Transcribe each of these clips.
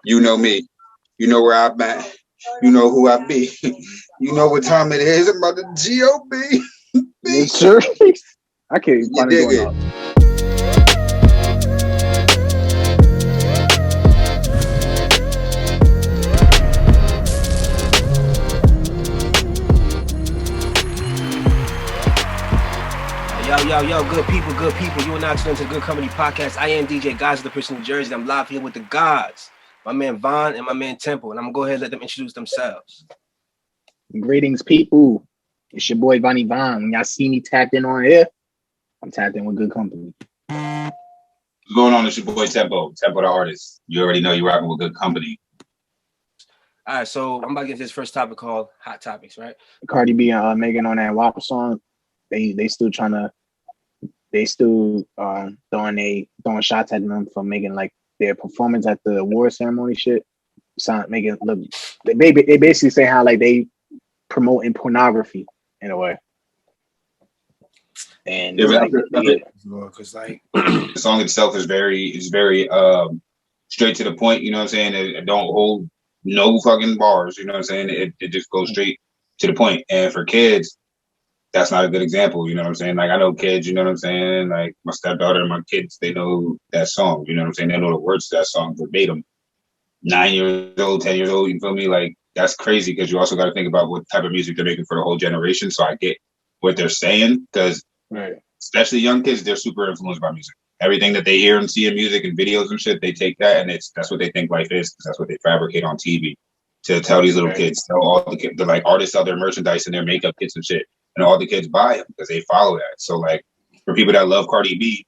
You know me. You know where I'm at. You know who I be. You know what time it is. I'm about to G.O.B. Yes, sir. I can't even find it going on. Yo, good people. You are now tuning to the Good Company Podcast. I am DJ Guys, the person in New Jersey. I'm live here with the gods, my man Vaughn and my man Temple, and I'm gonna go ahead and let them introduce themselves. Greetings, people. It's your boy Vonnie Vaughn. When y'all see me tapped in on here, I'm tapped in with Good Company. What's going on? It's your boy Tempo the artist. You already know you're rocking with Good Company. All right, so I'm about to get this first topic called Hot Topics, right? Cardi B and Megan on that WAP song. They still throwing shots at them for making like their performance at the award ceremony shit. Making it look. They basically say how like they promoting pornography in a way. And because like the song itself is very straight to the point. You know what I'm saying? It don't hold no fucking bars. You know what I'm saying? It just goes straight to the point. And for kids, that's not a good example, you know what I'm saying? Like, I know kids, you know what I'm saying? Like, my stepdaughter and my kids, they know that song, you know what I'm saying? They know the words to that song verbatim. 9 years old, 10 years old, you feel me? Like, that's crazy because you also got to think about what type of music they're making for the whole generation. So I get what they're saying because especially young kids, they're super influenced by music. Everything that they hear and see in music and videos and shit, they take that and that's what they think life is because that's what they fabricate on TV to tell these little kids, tell all the kids, like artists sell their merchandise and their makeup kits and shit. And all the kids buy them because they follow that. So, like, for people that love Cardi B,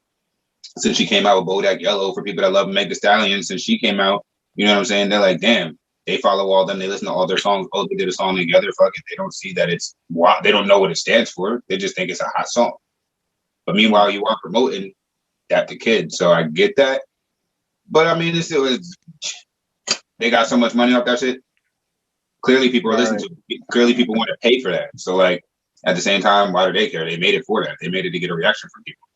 since she came out with Bodak Yellow, for people that love Meg Thee Stallion, since she came out, you know what I'm saying? They're like, damn, they follow all them. They listen to all their songs. Oh, they did a song together. Fuck it. They don't see that they don't know what it stands for. They just think it's a hot song. But meanwhile, you are promoting that to kids. So I get that. But I mean, they got so much money off that shit. Clearly, people are listening to it. Clearly, people want to pay for that. So, like, at the same time, why do they care? They made it for that. They made it to get a reaction from people.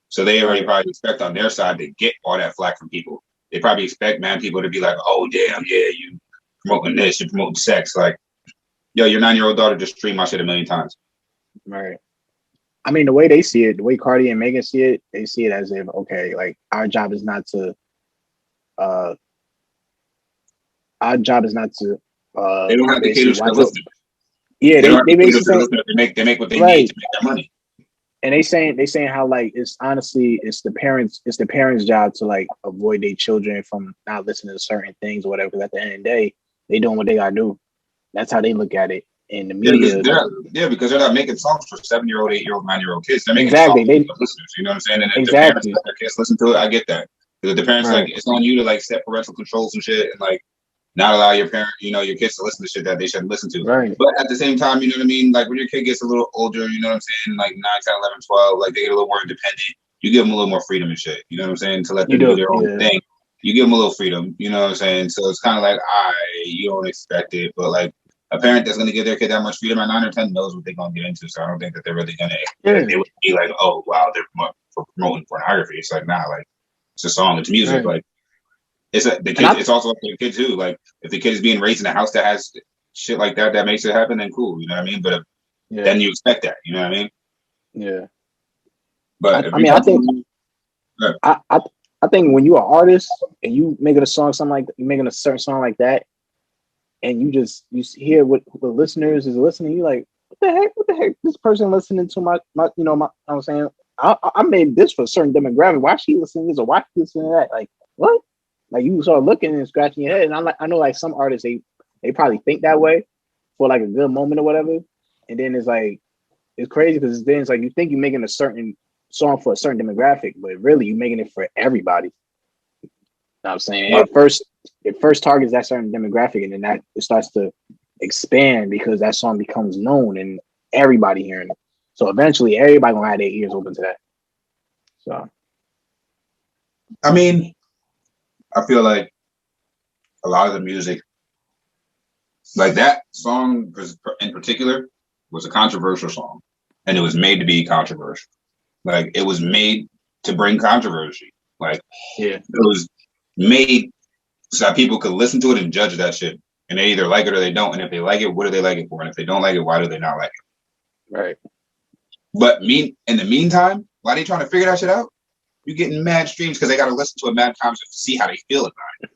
So they already probably expect on their side to get all that flack from people. They probably expect people to be like, oh, damn, yeah, you promoting this, you're promoting sex. Like, yo, your 9-year-old daughter just streamed my shit a million times. Right. I mean, the way they see it, the way Cardi and Megan see it, they see it as if, okay, like, our job is not to they don't have to cater to the listeners. Yeah, they basically they make what they need to make their money. And they saying how like it's the parents' job to like avoid their children from not listening to certain things or whatever. Because at the end of the day, they doing what they gotta do. That's how they look at it in the media. Because they're not making songs for 7-year-old, 8-year-old, 9-year-old kids. They're making songs for listeners. You know what I'm saying? And if the parents let their kids listen to it, I get that. Because the parents like it's on you to like set parental controls and shit and like not allow your your kids to listen to shit that they shouldn't listen to. Right. But at the same time, you know what I mean? Like when your kid gets a little older, you know what I'm saying? Like 9, 10, 11, 12, like they get a little more independent. You give them a little more freedom and shit. You know what I'm saying? To let them do their own thing. You give them a little freedom. You know what I'm saying? So it's kind of like, you don't expect it. But like a parent that's going to give their kid that much freedom at 9 or 10 knows what they're going to get into. So I don't think that they're really going to, they would be like, oh, wow, they're promoting pornography. It's like, nah, like it's a song. It's music. Like, it's also up to the kid too. Like if the kid is being raised in a house that has shit like that makes it happen, then cool. You know what I mean? But then you expect that. You know what I mean? Yeah. But I think when you're an artist and you making a certain song like that, and you hear what listeners is listening, you like, what the heck? This person listening to my I'm saying I made this for a certain demographic. Why she listening to this or why she listening to that? Like what? Like you start looking and scratching your head, and I know like some artists they probably think that way for like a good moment or whatever, and then it's like it's crazy because then it's like you think you're making a certain song for a certain demographic, but really you're making it for everybody. You know what I'm saying? It first targets that certain demographic, and then that it starts to expand because that song becomes known and everybody hearing it. So eventually, everybody gonna have their ears open to that. So, I mean, I feel like a lot of the music, like that song in particular, was a controversial song, and it was made to be controversial. Like it was made to bring controversy. Like it was made so that people could listen to it and judge that shit. And they either like it or they don't. And if they like it, what do they like it for? And if they don't like it, why do they not like it? Right. But in the meantime, while they trying to figure that shit out, you're getting mad streams because they got to listen to it mad times to see how they feel about it.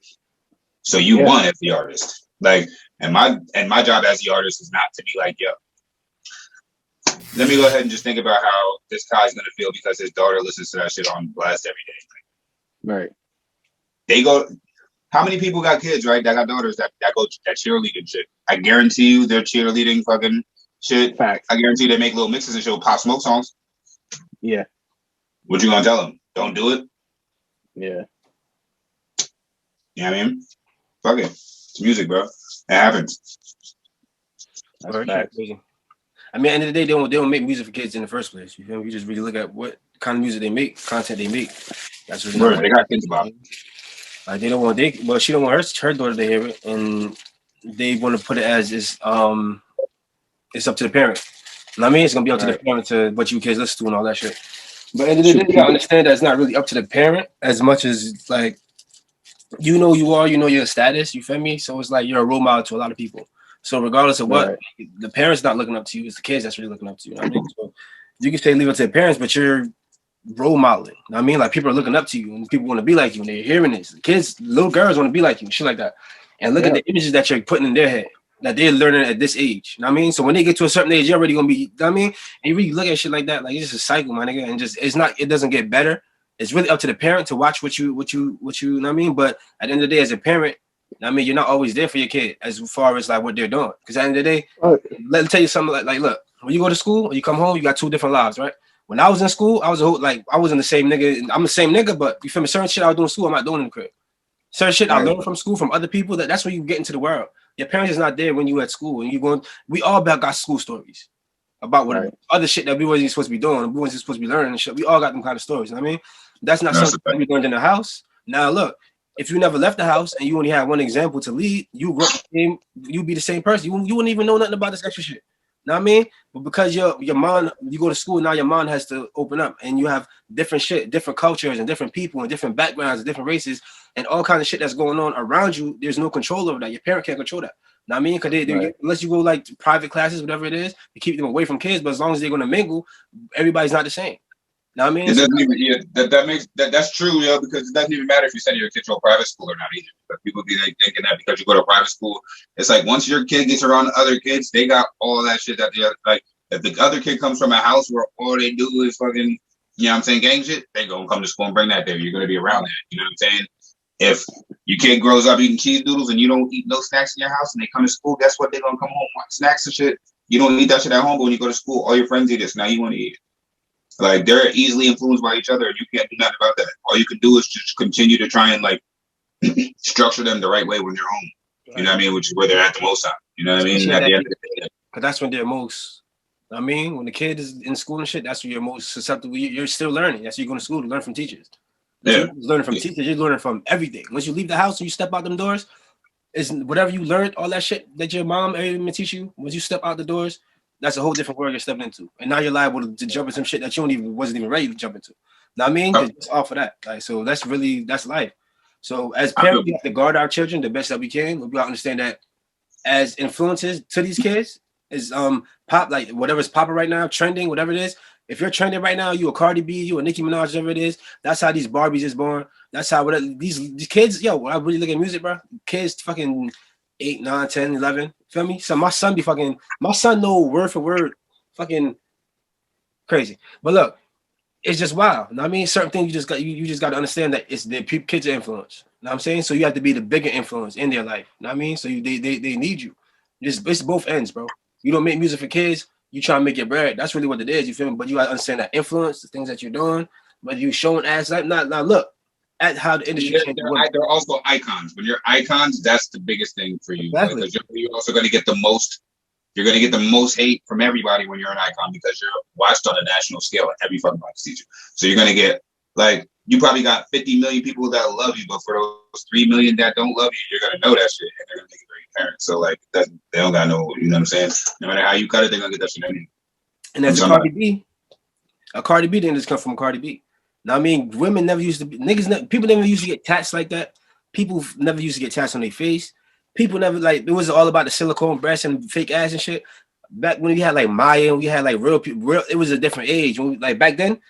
So you won as the artist. Like, and my job as the artist is not to be like, yo, let me go ahead and just think about how this guy's gonna feel because his daughter listens to that shit on blast every day. Right. They go. How many people got kids, right? That got daughters that go that cheerleading shit. I guarantee you, they're cheerleading fucking shit. Facts. I guarantee they make little mixes and show Pop Smoke songs. Yeah. What you gonna tell them? Don't do it. Yeah. You know what I mean? Fuck it. It's music, bro. It happens. That's facts. I mean, at the end of the day, they don't make music for kids in the first place. You feel me? You just really look at what kind of music they make, content they make. That's what they got kids about. Like they don't want she don't want her daughter to hear it, and they want to put it as it's up to the parent. You know what I mean? It's gonna be up to the parent to what you kids listen to and all that shit. But at the end of the day, you gotta understand that it's not really up to the parent as much as like you know your status. You feel me? So it's like you're a role model to a lot of people. So regardless of what the parents not looking up to you, it's the kids that's really looking up to you. You know what I mean? So you can say leave it to the parents, but you're role modeling. You know what I mean? Like people are looking up to you and people want to be like you and they're hearing this. The kids, little girls want to be like you, shit like that. And look at the images that you're putting in their head that they're learning at this age. You know what I mean? So when they get to a certain age, you're already gonna be, you know what I mean? And you really look at shit like that, like it's just a cycle, my nigga. And just it doesn't get better. It's really up to the parent to watch what you know what I mean? But at the end of the day, as a parent, I mean, you're not always there for your kid as far as like what they're doing. Because at the end of the day, let me tell you something like look, when you go to school or you come home, you got two different lives, right? When I was in school, I wasn't the same nigga. I'm the same nigga, but you feel me? Certain shit I was doing in school, I'm not doing in the crib. Certain shit I learned from school from other people. That's where you get into the world. Your parents is not there when you at school and you going. We all got school stories about what other shit that we wasn't supposed to be doing. We wasn't supposed to be learning and shit. We all got them kind of stories. You know what I mean? That's not something that we learned in the house. Now look. If you never left the house and you only had one example to lead, you be the same person. You wouldn't even know nothing about this extra shit. Know what I mean? But because your mind, you go to school, now your mind has to open up and you have different shit, different cultures and different people and different backgrounds and different races and all kinds of shit that's going on around you. There's no control over that. Your parent can't control that. Know what I mean? Because unless you go like to private classes, whatever it is, you keep them away from kids. But as long as they're going to mingle, everybody's not the same. Know what I mean? It doesn't even, that's true, yo, because it doesn't even matter if you send your kid to a private school or not either. But people be like thinking that because you go to a private school, it's like once your kid gets around other kids, they got all that shit that they like. If the other kid comes from a house where all they do is fucking, you know what I'm saying, gang shit, they gonna come to school and bring that there. You're gonna be around that. You know what I'm saying? If your kid grows up eating cheese doodles and you don't eat no snacks in your house and they come to school, guess what? They're gonna come home want snacks and shit. You don't eat that shit at home, but when you go to school, all your friends eat it. So now you want to eat it. Like they're easily influenced by each other, and you can't do nothing about that. All you can do is just continue to try and like structure them the right way when they're home. You know what I mean? Which is where they're at the most time. You know what I mean? At the end of the day, because that's when they're most. I mean, when the kid is in school and shit, that's when you're most susceptible. You're still learning. That's why you're going to school to learn from teachers. You're learning from teachers. You're learning from everything. Once you leave the house and you step out them doors, is whatever you learned, all that shit that your mom even teach you. Once you step out the doors, that's a whole different world you're stepping into, and now you're liable to jump into some shit that you wasn't even ready to jump into. Know what I mean? Just off of that, like so, that's life. So as parents, we have to guard our children the best that we can. We got to understand that as influences to these kids is pop, like whatever's popping right now, trending, whatever it is. If you're trending right now, you a Cardi B, you a Nicki Minaj, whatever it is. That's how these Barbies is born. That's how these kids. Yo, when I really look at music, bro, kids fucking 8, 9, 10, 11. Feel me? So my son know word for word fucking crazy. But look, it's just wild. You know what I mean? Certain things you just got to understand that it's the kids are influence. You know what I'm saying? So you have to be the bigger influence in their life. You know what I mean? So they need you. It's both ends, bro. You don't make music for kids, you try to make your bread. That's really what it is, you feel me? But you gotta understand that influence, the things that you're doing, but you showing ass like now look at how the industry changed. They're also icons. When you're icons, that's the biggest thing for you. Exactly. Because you're also going to get the most. You're going to get the most hate from everybody when you're an icon because you're watched on a national scale and every fucking body sees you. So you're going to get like you probably got 50 million people that love you, but for those 3 million that don't love you, you're going to know that shit and they're going to make it very apparent. So like they don't got no. You know what I'm saying? No matter how you cut it, they're going to get that shit anyway. And that's a Cardi B didn't just come from Cardi B. Now, I mean, women never used to be people never used to get tats like that. People never used to get tats on their face. People never like it was all about the silicone breasts and fake ass and shit. Back when we had like Maya, we had like real people. It was a different age. When like back then,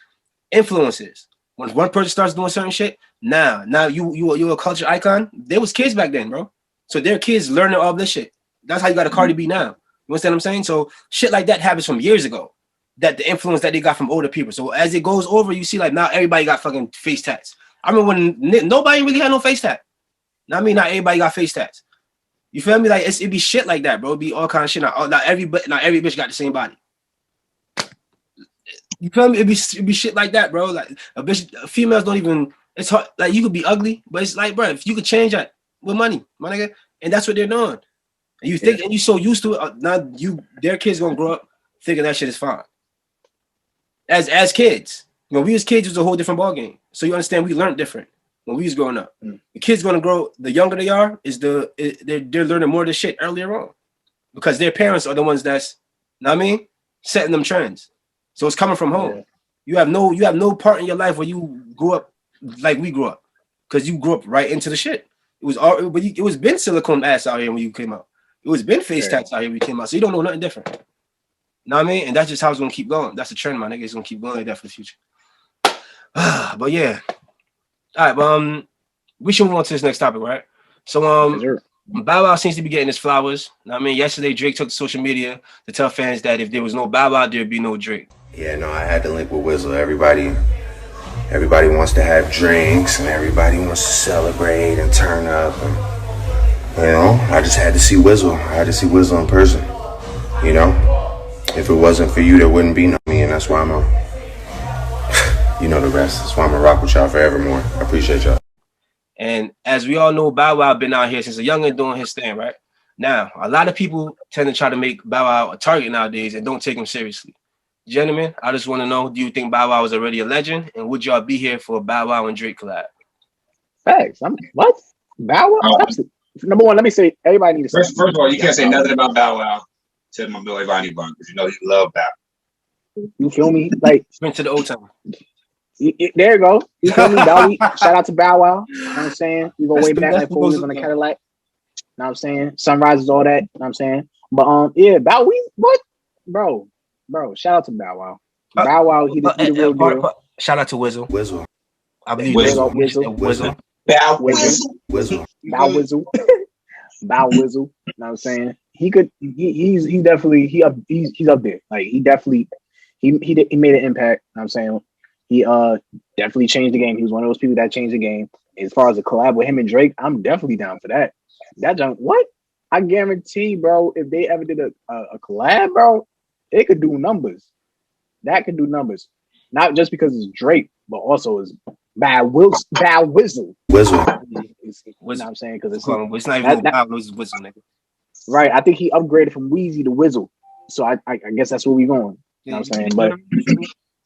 influences. When one person starts doing certain shit, now you're a culture icon. There was kids back then, bro. So their kids learning all this shit. That's how you got a Cardi B now. You understand what I'm saying? So shit like that happens from years ago. That the influence that they got from older people. So as it goes over, you see like now everybody got fucking face tats. I remember when nobody really had no face tat. Now I mean, not everybody got face tats. You feel me? Like it'd be shit like that, bro. It'd be all kind of shit. Not every bitch got the same body. You feel me? It'd be shit like that, bro. Like females don't even. It's hard. Like you could be ugly, but it's like, bro, if you could change that with money, my nigga, and that's what they're doing. And you think, and you so used to it, now their kids gonna grow up thinking that shit is fine. As kids, when we was kids, it was a whole different ballgame. So you understand, we learned different when we was growing up. The kids gonna grow. The younger they are, they're learning more of this shit earlier on, because their parents are the ones that's, know what I mean, setting them trends. So it's coming from home. Yeah. You have no part in your life where you grew up like we grew up, because you grew up right into the shit. It was been silicone ass out here when you came out. It was been face tats out here when you came out. So you don't know nothing different. Know what I mean? And that's just how it's gonna keep going. That's the trend, my nigga. It's gonna keep going like that for the future. But yeah. All right, we should move on to this next topic, right? So Bow Wow seems to be getting his flowers. Know what I mean, yesterday Drake took to social media to tell fans that if there was no Bow Wow, there'd be no Drake. Yeah, no, I had to link with Wizzle. Everybody wants to have drinks and everybody wants to celebrate and turn up. And, you know, I just had to see Wizzle. I had to see Wizzle in person. You know, if it wasn't for you, there wouldn't be no me, and that's why you know the rest. That's why I'm gonna rock with y'all forevermore. I appreciate y'all. And as we all know, Bow Wow been out here since a youngin' doing his thing, right? Now, a lot of people tend to try to make Bow Wow a target nowadays and don't take him seriously. Gentlemen, I just want to know, do you think Bow Wow is already a legend? And would y'all be here for a Bow Wow and Drake collab? Facts. What? Bow Wow? Number one, let me say, everybody needs to First of all, you can't say nothing about Bow Wow to my boy Vonnie Bun, because you know he love Bow. You feel me? Like, went to the old town. There you go. You feel me? Shout out to Bow Wow. You know what I'm saying? We go way back like 4 years on the Cadillac. You know what I'm saying? Sunrises, all that. You know what I'm saying? But yeah, Bow Wow, what? Bro, shout out to Bow Wow. Bow Wow, he the real deal. Shout out to Wizzle. I believe Wizzle. Bow Wizzle. Bow Wizzle. Bow Wizzle. You know what I'm saying? He's definitely up there. Like he definitely he made an impact. You know what I'm saying? He definitely changed the game. He was one of those people that changed the game. As far as a collab with him and Drake, I'm definitely down for that. That junk, what? I guarantee, bro, if they ever did a collab, bro, it could do numbers. That could do numbers. Not just because it's Drake, but also it's Wizzle. Wizzle. You know what I'm saying? Because it's not even it's Wizzle, nigga. Right. I think he upgraded from Weezy to Wizzle. So I guess that's where we going. You know what I'm saying? But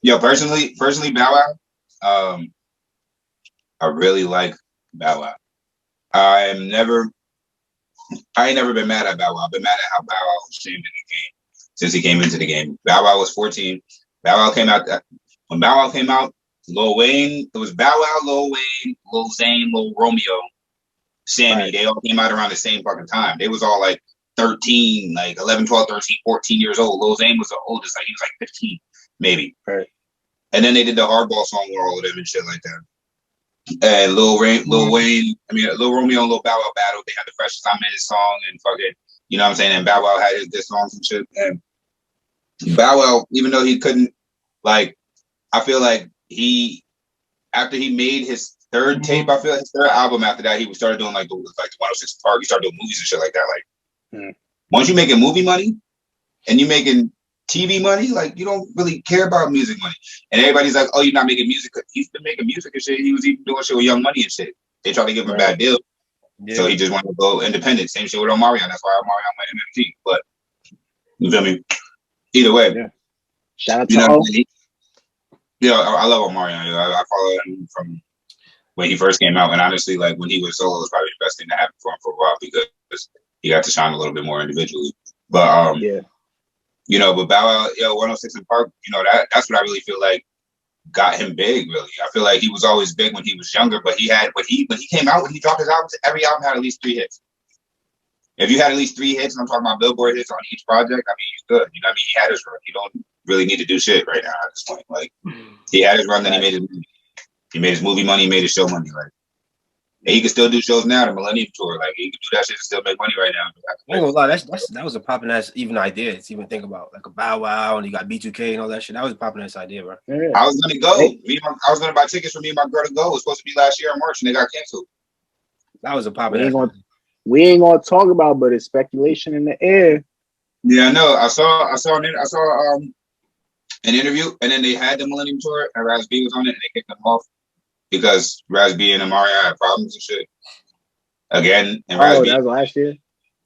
yo, personally, Bow Wow, I really like Bow Wow. I ain't never been mad at Bow Wow. I've been mad at how Bow Wow was shamed in the game since he came into the game. Bow Wow was 14. Bow Wow came out when Bow Wow came out. Lil Wayne, it was Bow Wow, Lil Wayne, Lil Zane, Lil Romeo, Sammy. Right. They all came out around the same fucking time. They was all like 13, like 11, 12, 13, 14 years old. Lil Zane was the oldest, like he was like 15, maybe. Right. And then they did the Hardball song with all of them and shit like that. And Lil Wayne, Lil Romeo and Lil Bow Wow battled. They had the Freshest I'm In His song and fucking, you know what I'm saying? And Bow Wow had his songs and shit. And Bow Wow, even though he couldn't, like, I feel like after he made his third tape, I feel like his third album after that, he started doing like the 106 Park. He started doing movies and shit like that. Like, once you making movie money and you making TV money, like you don't really care about music money. And everybody's like, "Oh, you're not making music." He's been making music and shit. He was even doing shit with Young Money and shit. They tried to give him a bad deal, so he just wanted to go independent. Same shit with Omarion. That's why Omarion went MMT. But you feel me? Either way, shout out to I love Omarion. I follow him from when he first came out, and honestly, like when he was solo, it was probably the best thing to happen for him for a while because he got to shine a little bit more individually. But but Bow Wow, 106 in Park, that's what I really feel like got him big. Really, I feel like he was always big when he was younger, but when he came out, when he dropped his albums, every album had at least 3 hits. If you had at least 3 hits, and I'm talking about Billboard hits on each project, I mean, he's good. You know what I mean? He had his run. You don't really need to do shit right now at this point. Like, he had his run, then he made his movie. He made his movie money, he made his show money. Like, and he can still do shows now, the Millennium Tour. Like, he can do that shit and still make money right now. I ain't gonna lie, that was a popping ass even idea to even think about. Like a Bow Wow, and you got B2K and all that shit. That was a popping ass idea, bro. Yeah. I was gonna go. I was gonna buy tickets for me and my girl to go. It was supposed to be last year in March, and they got canceled. That was a popping ass. We ain't gonna talk about, but it's speculation in the air. Yeah, I know. I saw an interview, and then they had the Millennium Tour, and Raz B was on it, and they kicked them off because Raz B and Amari had problems and shit. Again, and Raz B. That was last year.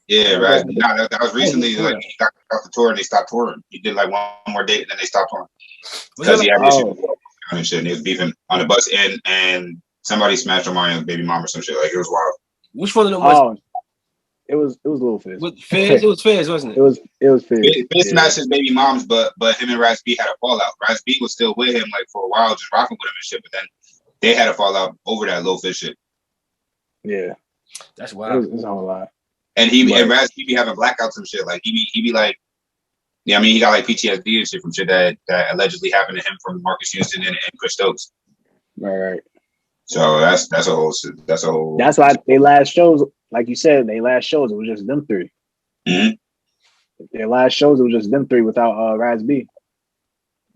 Yeah, Raz B. No, that was recently. Like, he got off the tour, and they stopped touring. He did like one more date, and then they stopped touring because he had issues and shit. And he was beefing on the bus, and somebody smashed Amari and Baby Mom or some shit. Like, it was wild. Which one of them was? It was Lil Fizz. Fizz? It was Fizz, wasn't it? It was Fizz. Fizz smashed his Baby Moms, but him and Raz B had a fallout. Raz B was still with him like for a while, just rocking with him and shit. But then they had a fallout over that Lil Fizz shit. Yeah, that's wild. It's a whole lot. And and Raz B be having blackouts and shit. Like he be like, yeah, I mean, he got like PTSD and shit from shit that allegedly happened to him from Marcus Houston and Chris Stokes. Right. So that's a whole. That's why they last shows, like you said, it was just them 3. Mm-hmm. Their last shows, it was just them 3 without Raz B.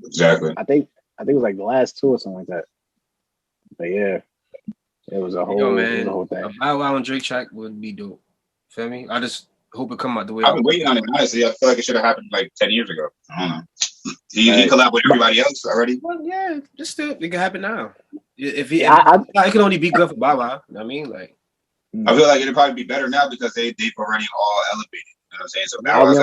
Exactly. I think it was like the last 2 or something like that. But yeah, it was a whole, thing. A Bow Wow and Drake track would be dope. Feel me? I just hope it come out the way. I've been waiting on it. Honestly, I feel like it should have happened like 10 years ago. I don't know. He collabed with everybody else already. Well, yeah, just it can happen now. If it can only be good for Bow Wow. You know what I mean? Like, I feel like it'd probably be better now because they've already all elevated. You know what I'm saying? So Bow Wow's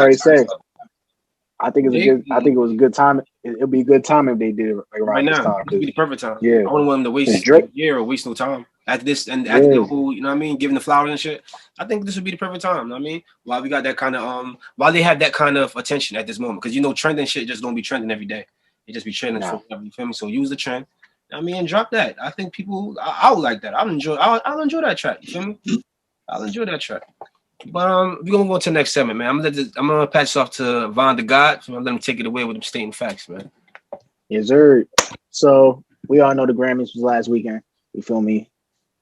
I think it was a good time. It'll be a good time if they did it like right now. This time. It'd be the perfect time. Yeah, I wouldn't want them to waste a year or waste no time after this and after the whole, you know what I mean, giving the flowers and shit. I think this would be the perfect time. You know what I mean, while we got that kind of while they have that kind of attention at this moment, because trending shit just don't be trending every day. It just be trending. You feel me? So use the trend. I mean, and drop that. I think people, I would like that. I'll enjoy that track. You feel me? I'll enjoy that track. But we're gonna go to the next segment, man. I'm gonna pass this off to Von the God. So I'm gonna let him take it away with him stating facts, man. Yes, sir. So we all know the Grammys was last weekend. You feel me?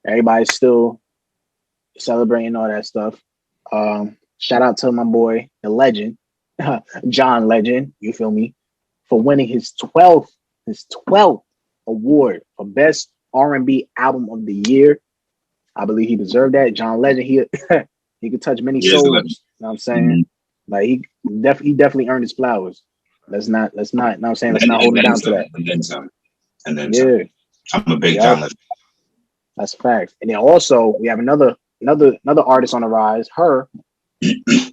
Everybody's still celebrating all that stuff. Shout out to my boy, the legend, John Legend. You feel me? For winning his 12th award for Best R&B Album of the Year. I believe he deserved that. John Legend, he could touch many souls. You know what I'm saying? Mm-hmm. Like he definitely earned his flowers. Let's not, you know what I'm saying? Let's not hold it down to that. And then some. I'm a big John Legend. That's a fact. And then also we have another artist on the rise. Her,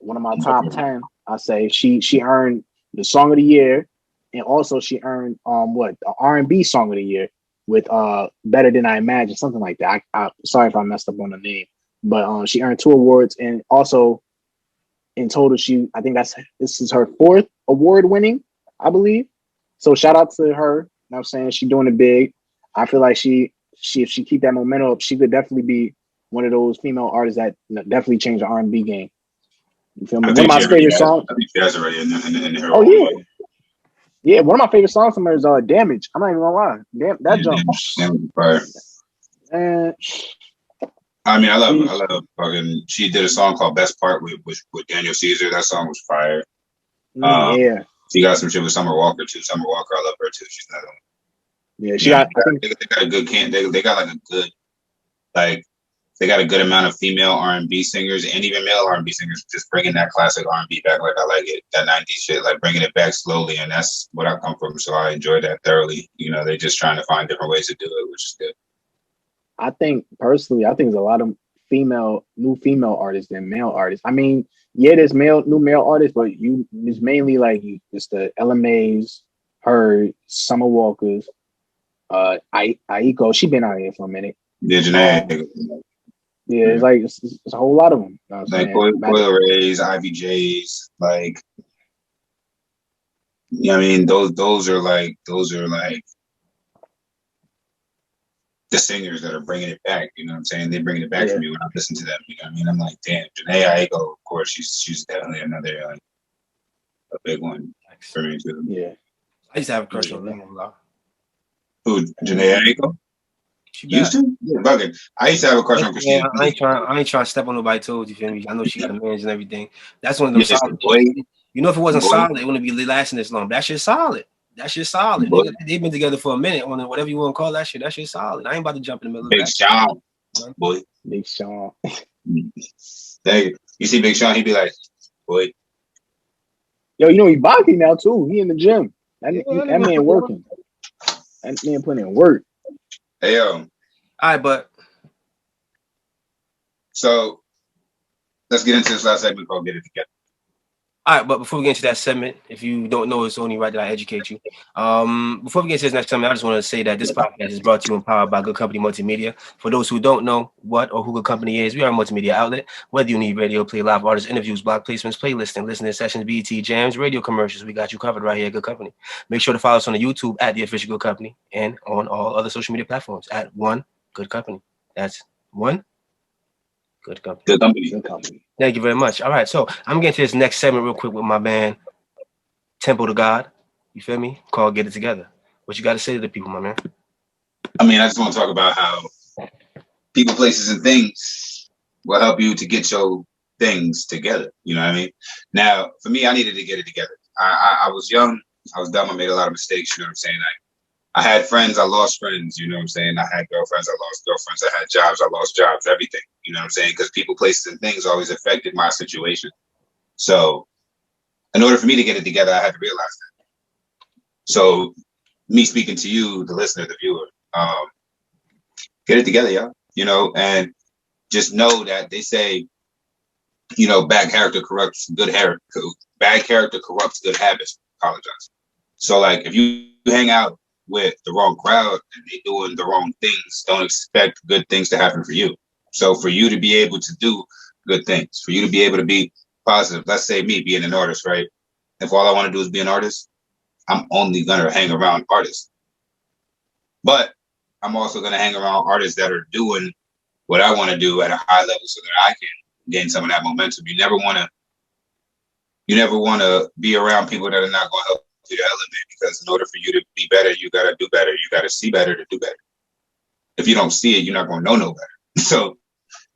one of my top 10. I say she earned the Song of the Year, and also she earned the R&B Song of the Year with Better Than I Imagined, something like that. I sorry if I messed up on the name, but she earned 2 awards, and also in total I think this is her 4th award winning, I believe. So shout out to her. You know what I'm saying? She's doing it big. I feel like if she keep that momentum up, she could definitely be one of those female artists that definitely change the R&B game. You feel me? One of my favorite songs. I think she has already in her. Oh yeah. Yeah, one of my favorite songs from her is Damage. I'm not even gonna lie. Damn, that jump. And I mean, I love fucking. She did a song called "Best Part" with Daniel Caesar. That song was fire. Yeah. She got some shit with Summer Walker too. Summer Walker, I love her too. She's not. Yeah, she got. They got a good They got they got a good amount of female R&B singers and even male R&B singers just bringing that classic R&B back. Like I like it, that 90s shit, like bringing it back slowly. And that's what I come from. So I enjoy that thoroughly. They're just trying to find different ways to do it, which is good. I think personally, there's a lot of new female artists than male artists. I mean, yeah, there's new male artists, but it's mainly like it's the LMAs, her, Summer Walkers, Aiko. She been out here for a minute. Yeah, Janae. Yeah, it's like it's a whole lot of them. You know like Coil Rays, Ivy J's, like I mean, those are like the singers that are bringing it back. You know what I'm saying? They're bringing it back for me when I listen to them. You know what I mean? I'm like, damn, Janae Aiko, of course, she's definitely another a big one for me too. Yeah. I used to have a crush on them. Who, Janae Aiko? Used to? Yeah, bugging. I used to have a crush on Christina. I ain't trying to step on nobody's toes. You feel me? I know she got a manage and everything. That's one of them solid. You know, if it wasn't solid, it wouldn't be lasting this long. That shit's solid. That shit's solid. They've been together for a minute on whatever you want to call that shit. That shit's solid. I ain't about to jump in the middle of Big Sean, boy. Big Sean. There you see Big Sean, he'd be like, boy. Yo, you know he boxing now too. He in the gym. That man working. That man putting in work. Hey yo. All right, but so let's get into this last segment called Get It Together. All right, but before we get into that segment, if you don't know, it's only right that I educate you. Before we get into this next segment, I just want to say that this podcast is brought to you and powered by Good Company Multimedia. For those who don't know what or who Good Company is, we are a multimedia outlet. Whether you need radio, play, live artists, interviews, blog placements, playlisting, listening sessions, BET jams, radio commercials, we got you covered right here at Good Company. Make sure to follow us on the YouTube at The Official Good Company and on all other social media platforms at One Good Company. That's One Good Company. Good Company. Good Company. Thank you very much. All right, so I'm getting to this next segment real quick with my band, Temple to God. You feel me? Called Get It Together. What you got to say to the people, my man? I mean, I just want to talk about how people, places, and things will help you to get your things together. You know what I mean? Now, for me, I needed to get it together. I was young. I was dumb. I made a lot of mistakes. You know what I'm saying? I had friends. I lost friends. You know what I'm saying? I had girlfriends. I lost girlfriends. I had jobs. I lost jobs. Everything. You know what I'm saying? Because people, places, and things always affected my situation. So in order for me to get it together, I had to realize that. So me speaking to you, the listener, the viewer, get it together, y'all. You know, and just know that they say, you know, bad character corrupts good hair. Bad character corrupts good habits. Apologize. So like, if you hang out with the wrong crowd and they doing the wrong things, don't expect good things to happen for you. So for you to be able to do good things, for you to be able to be positive, let's say me being an artist, right? If all I want to do is be an artist, I'm only going to hang around artists. But I'm also going to hang around artists that are doing what I want to do at a high level so that I can gain some of that momentum. You never want to be around people that are not going to help you to elevate, because in order for you to be better, you got to do better. You got to see better to do better. If you don't see it, you're not going to know no better. So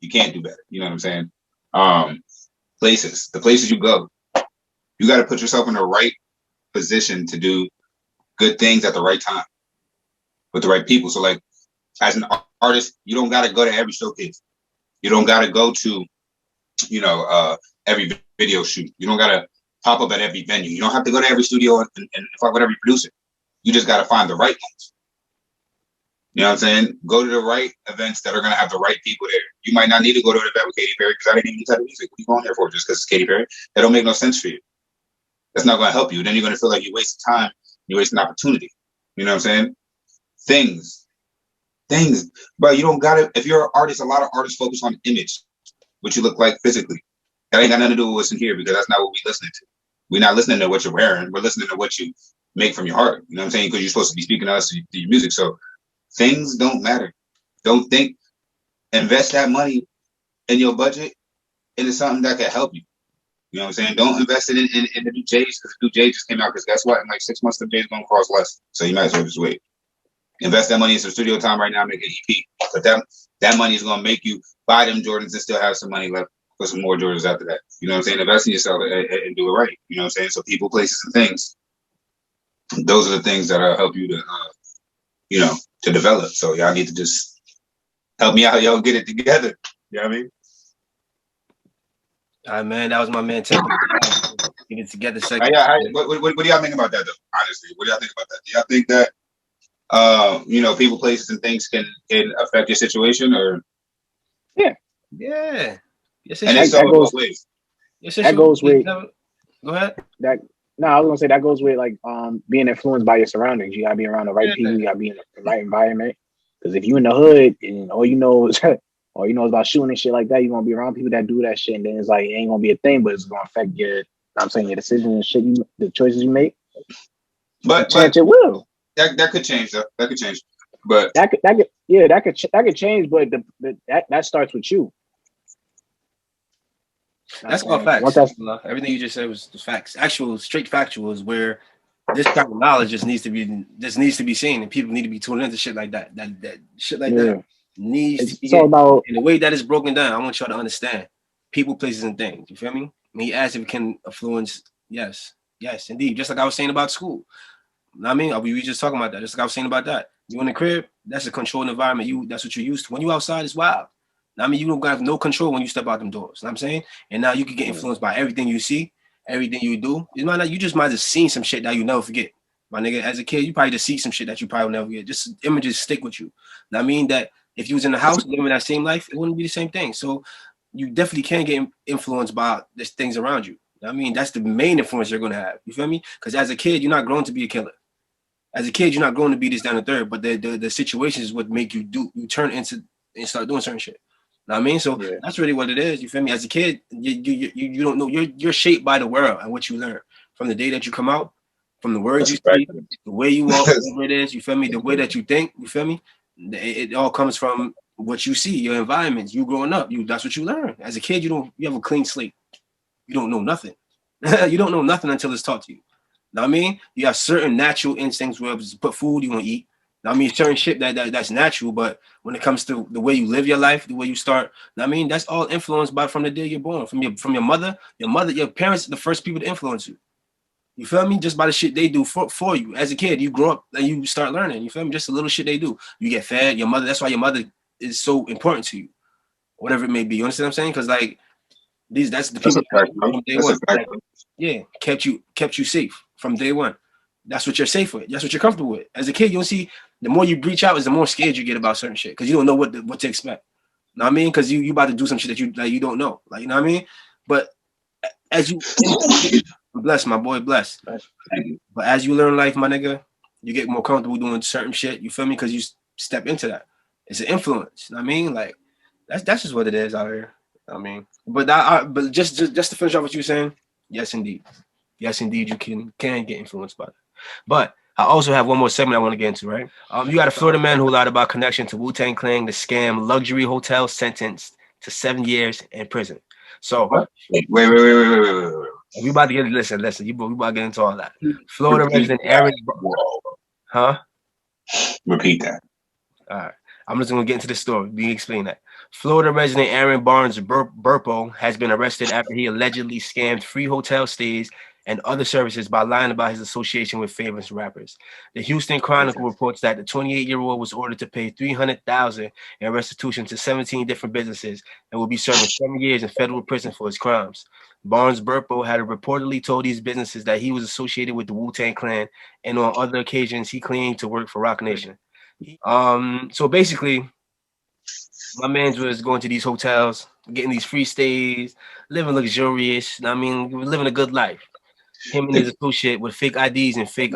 you can't do better. You know what I'm saying? The places you go, you got to put yourself in the right position to do good things at the right time with the right people. So like, as an artist, you don't got to go to every showcase. You don't got to go to, you know, every video shoot. You don't got to pop up at every venue. You don't have to go to every studio and fuck with every producer. You just got to find the right ones. You know what I'm saying? Go to the right events that are going to have the right people there. You might not need to go to an event with Katy Perry because I didn't even type of music. What are you going there for just because it's Katy Perry? That don't make no sense for you. That's not going to help you. Then you're going to feel like you wasted time. You wasted an opportunity. You know what I'm saying? Things. But you don't got to, if you're an artist, a lot of artists focus on image, what you look like physically. That ain't got nothing to do with what's in here, because that's not what we're listening to. We're not listening to what you're wearing. We're listening to what you make from your heart. You know what I'm saying? Because you're supposed to be speaking to us through your music. So things don't matter. Don't think, invest that money in your budget into something that can help you. You know what I'm saying? Don't invest it in the new J's, because the new J just came out, because guess what? In like 6 months, the J's going to cost less. So you might as well just wait. Invest that money in some studio time right now, make an EP. But that money is going to make you buy them Jordans and still have some money left for some more Jordans after that. You know what I'm saying? Invest in yourself and do it right. You know what I'm saying? So people, places, and things, those are the things that help you to, you know, to develop. So y'all need to just help me out. Y'all get it together. You know what I mean? All right, man. That was my man, Temple. Get it together. What do y'all think about that, though? Honestly, what do y'all think about that? Do y'all think that, you know, people, places, and things can affect your situation, or? Yeah. Yes, and it's all both ways. That goes with. Go ahead. I was gonna say that goes with like being influenced by your surroundings. You gotta be around the right people. You gotta be in the right environment. Because if you in the hood and all you know is about shooting and shit like that, you're gonna be around people that do that shit, and then it's like it ain't gonna be a thing, but it's gonna affect your decisions and shit, the choices you make. But it will. That could change though. That could change. But that could change, but that starts with you. That's all facts. Everything you just said was the facts. Actual straight factual is where this type of knowledge just needs to be seen, and people need to be tuned into shit like that. That shit like that needs to be. It's all about in the way that it's broken down. I want y'all to understand people, places, and things. You feel me? When he asked if it can influence, yes, indeed. Just like I was saying about school. I mean, we just talking about that. Just like I was saying about that. You in the crib, that's a controlled environment. That's what you're used to. When you outside, it's wild. I mean, you don't have no control when you step out them doors. You know what I'm saying? And now you can get influenced by everything you see, everything you do. You just might have seen some shit that you never forget. My nigga, as a kid, you probably just see some shit that you probably will never forget. Just images stick with you. I mean that if you was in the house living that same life, it wouldn't be the same thing. So you definitely can get influenced by the things around you. I mean, that's the main influence you're going to have. You feel me? Because as a kid, you're not grown to be a killer. As a kid, you're not grown to be this down the third, but the situations would make you turn into and start doing certain shit. Know what I mean? So that's really what it is. You feel me? As a kid, you don't know. You're shaped by the world and what you learn from the day that you come out, from the words you speak, the way you walk, whatever it is. You feel me? The way that you think. You feel me? It all comes from what you see, your environment. You growing up, that's what you learn. As a kid, you have a clean slate. You don't know nothing. You don't know nothing until it's taught to you. Know what I mean? You have certain natural instincts where you put food, you want to eat. I mean, certain shit that's natural, but when it comes to the way you live your life, the way you start, I mean, that's all influenced by from the day you're born, from your mother, your parents, the first people to influence you. You feel me? Just by the shit they do for you. As a kid, you grow up and you start learning. You feel me? Just a little shit they do. You get fed. Your mother. That's why your mother is so important to you, whatever it may be. You understand what I'm saying? Because like that's the people from day one. Like, kept you safe from day one. That's what you're safe with. That's what you're comfortable with. As a kid, you'll see the more you breach out is the more scared you get about certain shit because you don't know what to expect. Know what I mean? Because you about to do some shit that you don't know. Like, you know what I mean? But as you bless my boy, bless. But as you learn life, my nigga, you get more comfortable doing certain shit. You feel me? Because you step into that. It's an influence. You know what I mean? Like that's just what it is out here. I mean, but just to finish off what you were saying, yes indeed, you can get influenced by that. But I also have one more segment I want to get into, right? You got a Florida man who lied about connection to WuTang Clan, the scam luxury hotel, sentenced to 7 years in prison. So wait. We about to get listen. We about to get into all that. Florida resident Aaron, huh? Repeat that. All right. I'm just gonna get into the story. Let me explain that. Florida resident Aaron Barnes Burpo has been arrested after he allegedly scammed free hotel stays and other services by lying about his association with famous rappers. The Houston Chronicle reports that the 28-year-old was ordered to pay $300,000 in restitution to 17 different businesses and will be serving 7 years in federal prison for his crimes. Barnes Burpo had reportedly told these businesses that he was associated with the Wu-Tang Clan, and on other occasions he claimed to work for Roc Nation. So basically, my man was going to these hotels, getting these free stays, living luxurious. I mean, living a good life. Him and his associate with fake IDs and fake,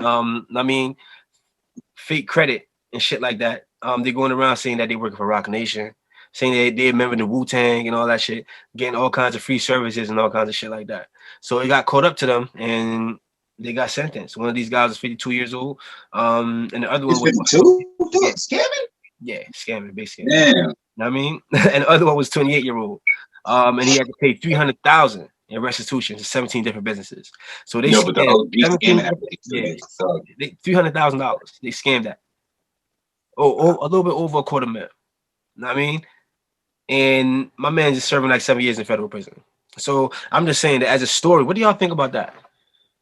fake credit and shit like that. They're going around saying that they working for Roc Nation, saying they remember the Wu-Tang and all that shit, getting all kinds of free services and all kinds of shit like that. So it got caught up to them and they got sentenced. One of these guys was 52 years old. And the other one was 52? Scamming? Yeah, scamming, basically. Damn. You know what I mean? And the other one was 28-year-old. And he had to pay $300,000 in restitution to 17 different businesses. So they scammed $300,000. They scammed that. A little bit over $250,000. You know what I mean? And my man's just serving like 7 years in federal prison. So I'm just saying that as a story, what do y'all think about that?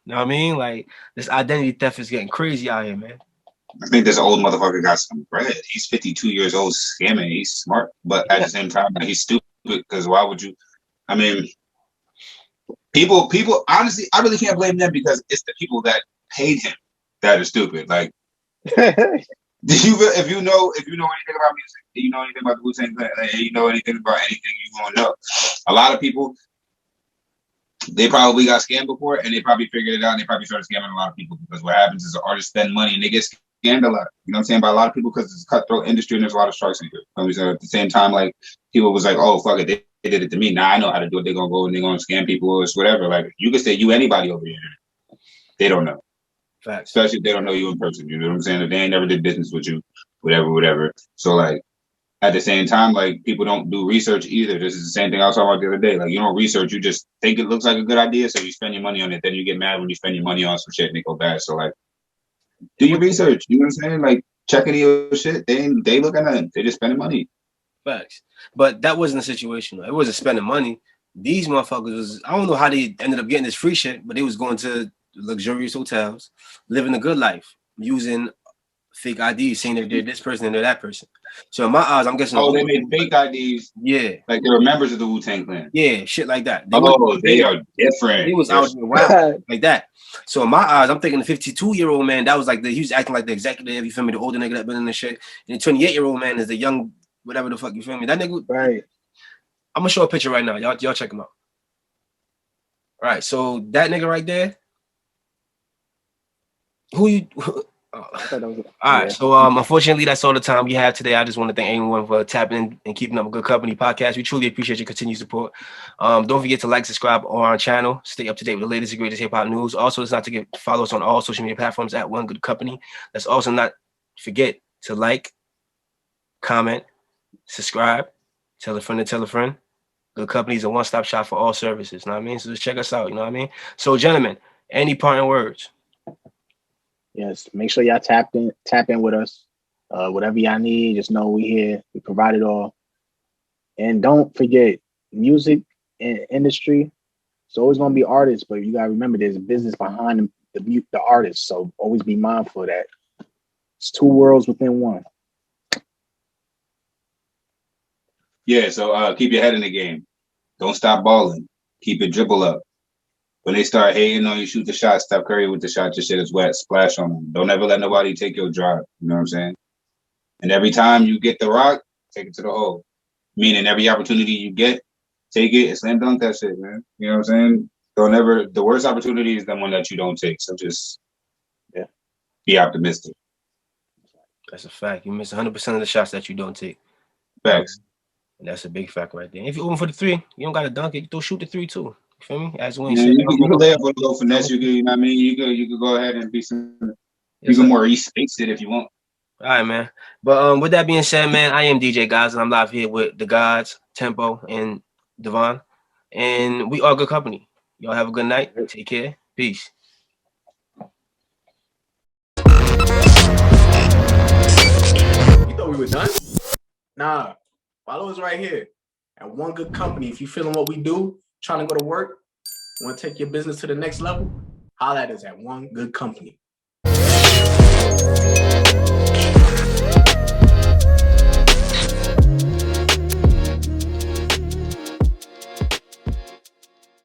You know what I mean? Like, this identity theft is getting crazy out here, man. I think this old motherfucker got some bread. He's 52 years old, scamming. He's smart, but at the same time, he's stupid. Because why would you? I mean, people. Honestly, I really can't blame them because it's the people that paid him that are stupid. Like, if you know anything about music, you know anything about the Wu-Tang Clan, you know anything about anything, you gonna know. A lot of people, they probably got scammed before, and they probably figured it out, and they probably started scamming a lot of people because what happens is the artists spend money and they get scammed a lot. You know what I'm saying? By a lot of people because it's a cutthroat industry and there's a lot of sharks in here. So at the same time, like people was like, "Oh fuck it, they did it to me. Now I know how to do it. They're gonna go and they're gonna scam people or whatever." Like you could say you anybody over here, they don't know. Facts. Especially if they don't know you in person. You know what I'm saying? If they ain't never did business with you, whatever. So like at the same time, like people don't do research either. This is the same thing I was talking about the other day. Like you don't research, you just think it looks like a good idea, so you spend your money on it. Then you get mad when you spend your money on some shit and it go bad. So like, do your research. You know what I'm saying? Like checking your shit. They look at it. They just spending money. Facts. But that wasn't the situation. It wasn't spending money. These motherfuckers was, I don't know how they ended up getting this free shit, but they was going to luxurious hotels, living a good life, using fake IDs, saying that they're this person and they're that person. So in my eyes, I'm guessing. Oh, they made fake IDs. Yeah. Like they were members of the WuTang Clan. Yeah, shit like that. They are different. He was out wild like that. So in my eyes, I'm thinking the 52-year-old man, that was like he was acting like the executive, you feel me, the older nigga that been in the shit. And the 28-year-old man is the young, whatever the fuck, you feel me? That nigga, right. I'm gonna show a picture right now. Y'all check him out. All right, so that nigga right there, who you all right, so unfortunately that's all the time we have today. I just want to thank everyone for tapping in and keeping up a Good Company podcast. We truly appreciate your continued support. Don't forget to like, subscribe on our channel, stay up to date with the latest and greatest hip-hop news. Also, let's not to follow us on all social media platforms at One Good Company. Let's also not forget to like, comment, subscribe, tell a friend to tell a friend. Good Company is a one-stop shop for all services, you know what I mean? So just check us out, you know what I mean? So gentlemen, any parting words? Yes, make sure y'all tap in with us. Whatever y'all need, just know we here. We provide it all. And don't forget, music industry, it's always gonna be artists, but you gotta remember there's a business behind the artist. So always be mindful of that. It's two worlds within one. Yeah, so keep your head in the game. Don't stop balling. Keep it dribble up. When they start hating on you, shoot the shot. Steph Curry with the shot. Your shit is wet. Splash on them. Don't ever let nobody take your drive. You know what I'm saying? And every time you get the rock, take it to the hole. Meaning every opportunity you get, take it and slam dunk that shit, man. You know what I'm saying? Don't ever. The worst opportunity is the one that you don't take. So just be optimistic. That's a fact. You miss 100% of the shots that you don't take. Facts. And that's a big fact right there. If you're open for the three, you don't gotta dunk it. You go shoot the three too. You feel me? As when you can lay up with a little finesse. You can, you know what I mean? You could go ahead and be some. You can more space it if you want. All right, man. But with that being said, man, I am DJ Guys, and I'm live here with the Gods, Tempo, and Devon, and we are Good Company. Y'all have a good night. Take care. Peace. You thought we were done? Nah. Follow us right here at One Good Company. If you feeling what we do, trying to go to work, want to take your business to the next level, holla at us at One Good Company.